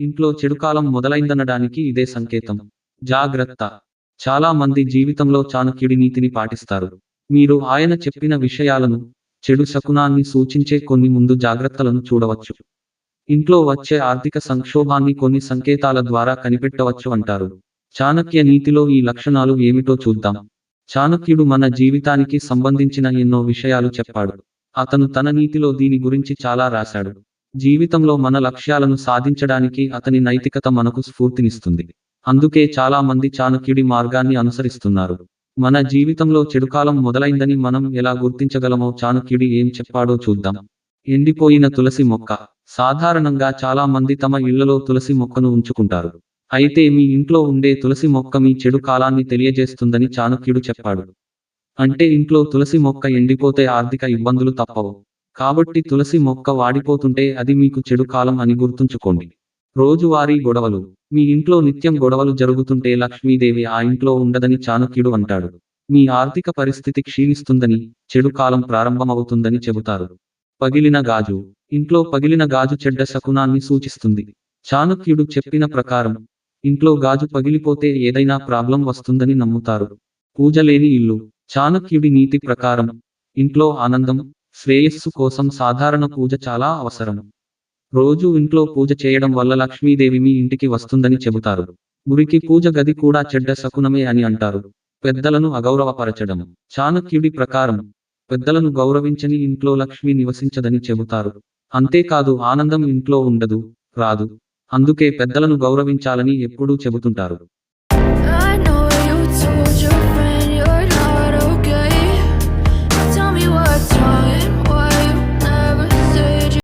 ఇంట్లో చెడుకాలం మొదలైందనడానికి ఇదే సంకేతం. జాగ్రత్త. చాలా మంది జీవితంలో చాణక్యుడి నీతిని పాటిస్తారు. మీరు ఆయన చెప్పిన విషయాలను, చెడు శకునాన్ని సూచించే కొన్ని ముందు జాగ్రత్తలను చూడవచ్చు. ఇంట్లో వచ్చే ఆర్థిక సంక్షోభాన్ని కొన్ని సంకేతాల ద్వారా కనిపెట్టవచ్చు అంటారు. చాణక్య నీతిలో ఈ లక్షణాలు ఏమిటో చూద్దాం. చాణక్యుడు మన జీవితానికి సంబంధించిన ఎన్నో విషయాలు చెప్పాడు. అతను తన నీతిలో దీని గురించి చాలా రాశాడు. జీవితంలో మన లక్ష్యాలను సాధించడానికి అతని నైతికత మనకు స్ఫూర్తినిస్తుంది. అందుకే చాలా మంది చాణక్యుడి మార్గాన్ని అనుసరిస్తున్నారు. మన జీవితంలో చెడుకాలం మొదలైందని మనం ఎలా గుర్తించగలమో చాణక్యుడి ఏం చెప్పాడో చూద్దాం. ఎండిపోయిన తులసి మొక్క. సాధారణంగా చాలా మంది తమ ఇళ్లలో తులసి మొక్కను ఉంచుకుంటారు. అయితే మీ ఇంట్లో ఉండే తులసి మొక్క మీ చెడు కాలాన్ని తెలియజేస్తుందని చాణక్యుడు చెప్పాడు. అంటే ఇంట్లో తులసి మొక్క ఎండిపోతే ఆర్థిక ఇబ్బందులు తప్పవు. కాబట్టి తులసి మొక్క వాడిపోతుంటే అది మీకు చెడు కాలం అని గుర్తుంచుకోండి. రోజువారీ గొడవలు. మీ ఇంట్లో నిత్యం గొడవలు జరుగుతుంటే లక్ష్మీదేవి ఆ ఇంట్లో ఉండదని చాణక్యుడు అంటాడు. మీ ఆర్థిక పరిస్థితి క్షీణిస్తుందని, చెడు కాలం ప్రారంభమవుతుందని చెబుతారు. పగిలిన గాజు. ఇంట్లో పగిలిన గాజు చెడ్డ శకునాన్ని సూచిస్తుంది. చాణక్యుడు చెప్పిన ప్రకారం ఇంట్లో గాజు పగిలిపోతే ఏదైనా ప్రాబ్లం వస్తుందని నమ్ముతారు. పూజ లేని ఇల్లు. చాణక్యుడి నీతి ప్రకారం ఇంట్లో ఆనందం, శ్రేయస్సు కోసం సాధారణ పూజ చాలా అవసరం. రోజు ఇంట్లో పూజ చేయడం వల్ల లక్ష్మీదేవి మీ ఇంటికి వస్తుందని చెబుతారు. మురికి పూజ గది కూడా చెడ్డ శకునమే అని అంటారు. పెద్దలను అగౌరవపరచడం. చాణక్యుడి ప్రకారం పెద్దలను గౌరవించని ఇంట్లో లక్ష్మి నివసించదని చెబుతారు. అంతేకాదు ఆనందం ఇంట్లో ఉండదు, రాదు. అందుకే పెద్దలను గౌరవించాలని ఎప్పుడూ చెబుతుంటారు.